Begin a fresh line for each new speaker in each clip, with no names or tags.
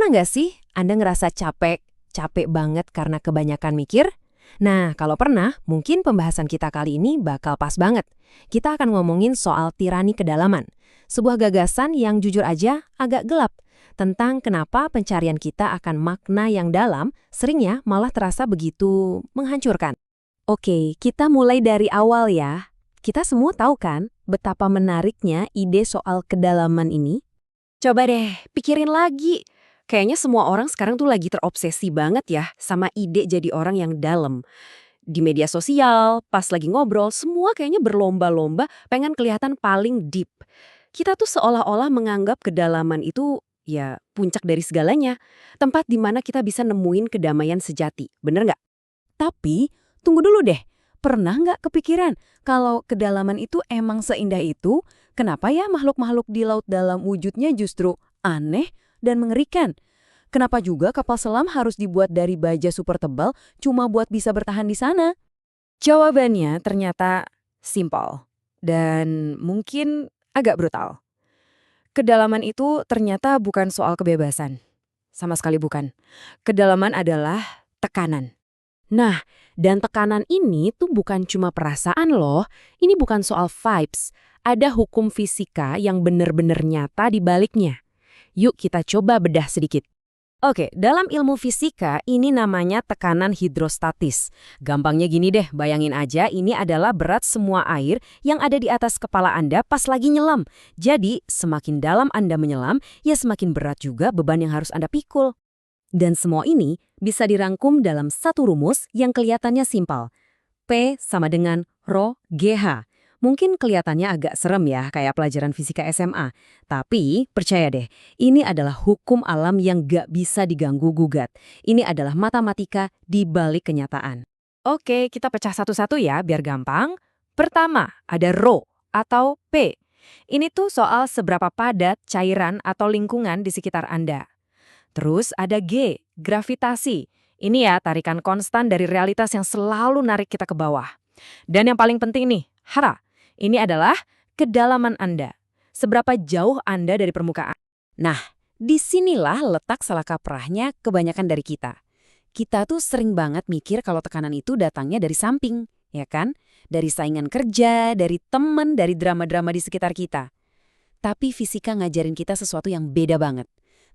Pernah nggak sih Anda ngerasa capek banget karena kebanyakan mikir? Nah, kalau pernah, mungkin pembahasan kita kali ini bakal pas banget. Kita akan ngomongin soal tirani kedalaman. Sebuah gagasan yang jujur aja agak gelap. Tentang kenapa pencarian kita akan makna yang dalam seringnya malah terasa begitu menghancurkan. Oke, kita mulai dari awal ya. Kita semua tahu kan betapa menariknya ide soal kedalaman ini? Coba deh, pikirin lagi. Kayaknya semua orang sekarang tuh lagi terobsesi banget ya sama ide jadi orang yang dalam. Di media sosial, pas lagi ngobrol, semua kayaknya berlomba-lomba pengen kelihatan paling deep. Kita tuh seolah-olah menganggap kedalaman itu ya puncak dari segalanya. Tempat di mana kita bisa nemuin kedamaian sejati. Bener nggak? Tapi, tunggu dulu deh. Pernah nggak kepikiran kalau kedalaman itu emang seindah itu, kenapa ya makhluk-makhluk di laut dalam wujudnya justru aneh dan mengerikan? Kenapa juga kapal selam harus dibuat dari baja super tebal cuma buat bisa bertahan di sana? Jawabannya ternyata simpel dan mungkin agak brutal. Kedalaman itu ternyata bukan soal kebebasan. Sama sekali bukan. Kedalaman adalah tekanan. Nah, dan tekanan ini tuh bukan cuma perasaan loh, ini bukan soal vibes. Ada hukum fisika yang bener-bener nyata di baliknya. Yuk kita coba bedah sedikit. Oke, dalam ilmu fisika ini namanya tekanan hidrostatis. Gampangnya gini deh, bayangin aja ini adalah berat semua air yang ada di atas kepala Anda pas lagi nyelam. Jadi, semakin dalam Anda menyelam, ya semakin berat juga beban yang harus Anda pikul. Dan semua ini bisa dirangkum dalam satu rumus yang kelihatannya simpel. P sama dengan Rho GH. Mungkin kelihatannya agak serem ya, kayak pelajaran fisika SMA. Tapi, percaya deh, ini adalah hukum alam yang gak bisa diganggu-gugat. Ini adalah matematika di balik kenyataan. Oke, kita pecah satu-satu ya, biar gampang. Pertama, ada Rho atau P. Ini tuh soal seberapa padat cairan atau lingkungan di sekitar Anda. Terus ada G, gravitasi. Ini ya tarikan konstan dari realitas yang selalu narik kita ke bawah. Dan yang paling penting nih, H. Ini adalah kedalaman Anda. Seberapa jauh Anda dari permukaan. Nah, disinilah letak salah kaprahnya kebanyakan dari kita. Kita tuh sering banget mikir kalau tekanan itu datangnya dari samping, ya kan? Dari saingan kerja, dari temen, dari drama-drama di sekitar kita. Tapi fisika ngajarin kita sesuatu yang beda banget.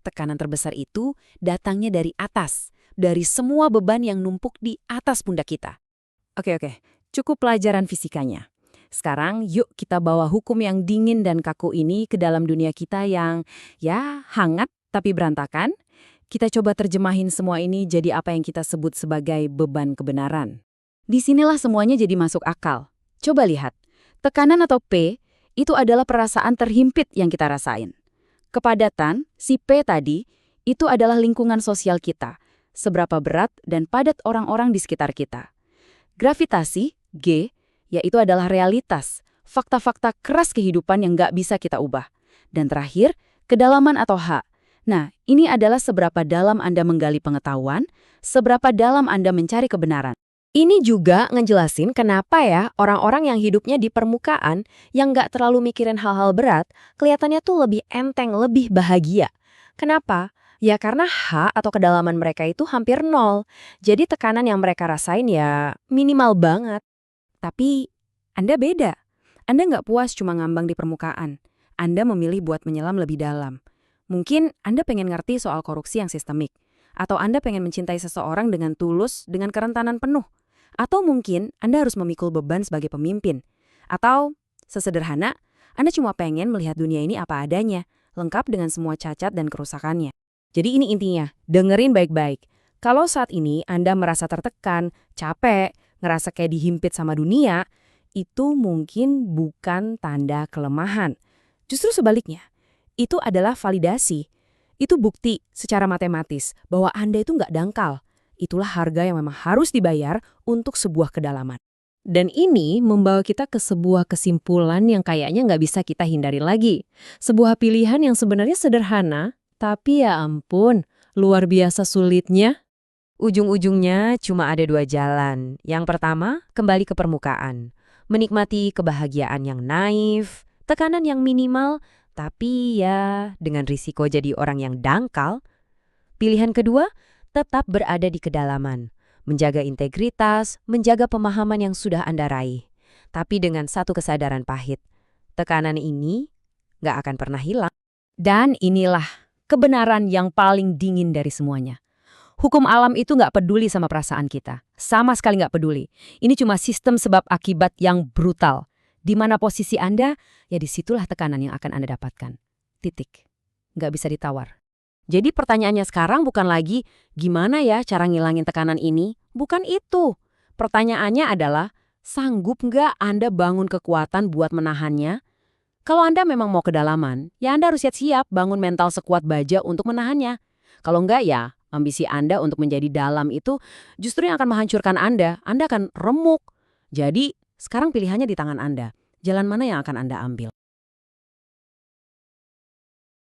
Tekanan terbesar itu datangnya dari atas, dari semua beban yang numpuk di atas pundak kita. Oke, cukup pelajaran fisikanya. Sekarang yuk kita bawa hukum yang dingin dan kaku ini ke dalam dunia kita yang ya hangat tapi berantakan. Kita coba terjemahin semua ini jadi apa yang kita sebut sebagai beban kebenaran. Disinilah semuanya jadi masuk akal. Coba lihat, tekanan atau P itu adalah perasaan terhimpit yang kita rasain. Kepadatan, si P tadi, itu adalah lingkungan sosial kita. Seberapa berat dan padat orang-orang di sekitar kita. Gravitasi, G, yaitu adalah realitas, fakta-fakta keras kehidupan yang nggak bisa kita ubah. Dan terakhir, kedalaman atau H. Nah, ini adalah seberapa dalam Anda menggali pengetahuan, seberapa dalam Anda mencari kebenaran. Ini juga ngejelasin kenapa ya orang-orang yang hidupnya di permukaan, yang nggak terlalu mikirin hal-hal berat, kelihatannya tuh lebih enteng, lebih bahagia. Kenapa? Ya karena H atau kedalaman mereka itu hampir nol. Jadi tekanan yang mereka rasain ya minimal banget. Tapi Anda beda. Anda nggak puas cuma ngambang di permukaan. Anda memilih buat menyelam lebih dalam. Mungkin Anda pengen ngerti soal korupsi yang sistemik. Atau Anda pengen mencintai seseorang dengan tulus, dengan kerentanan penuh. Atau mungkin Anda harus memikul beban sebagai pemimpin. Atau, sesederhana, Anda cuma pengen melihat dunia ini apa adanya, lengkap dengan semua cacat dan kerusakannya. Jadi ini intinya, dengerin baik-baik. Kalau saat ini Anda merasa tertekan, capek, ngerasa kayak dihimpit sama dunia, itu mungkin bukan tanda kelemahan. Justru sebaliknya, itu adalah validasi. Itu bukti secara matematis bahwa Anda itu nggak dangkal. Itulah harga yang memang harus dibayar untuk sebuah kedalaman. Dan ini membawa kita ke sebuah kesimpulan yang kayaknya nggak bisa kita hindari lagi. Sebuah pilihan yang sebenarnya sederhana, tapi ya ampun, luar biasa sulitnya. Ujung-ujungnya cuma ada dua jalan. Yang pertama, kembali ke permukaan. Menikmati kebahagiaan yang naif, tekanan yang minimal, tapi ya dengan risiko jadi orang yang dangkal.
Pilihan kedua, tetap berada di kedalaman. Menjaga integritas, menjaga pemahaman yang sudah Anda raih. Tapi dengan satu kesadaran pahit, tekanan ini nggak akan pernah hilang.
Dan inilah kebenaran yang paling dingin dari semuanya. Hukum alam itu nggak peduli sama perasaan kita. Sama sekali nggak peduli. Ini cuma sistem sebab akibat yang brutal. Di mana posisi Anda, ya disitulah tekanan yang akan Anda dapatkan. Titik. Nggak bisa ditawar.
Jadi pertanyaannya sekarang bukan lagi gimana ya cara ngilangin tekanan ini? Bukan itu. Pertanyaannya adalah sanggup nggak Anda bangun kekuatan buat menahannya? Kalau Anda memang mau kedalaman, ya Anda harus siap-siap bangun mental sekuat baja untuk menahannya. Kalau enggak ya, ambisi Anda untuk menjadi dalam itu justru yang akan menghancurkan Anda. Anda akan remuk. Jadi, sekarang pilihannya di tangan Anda. Jalan mana yang akan Anda ambil?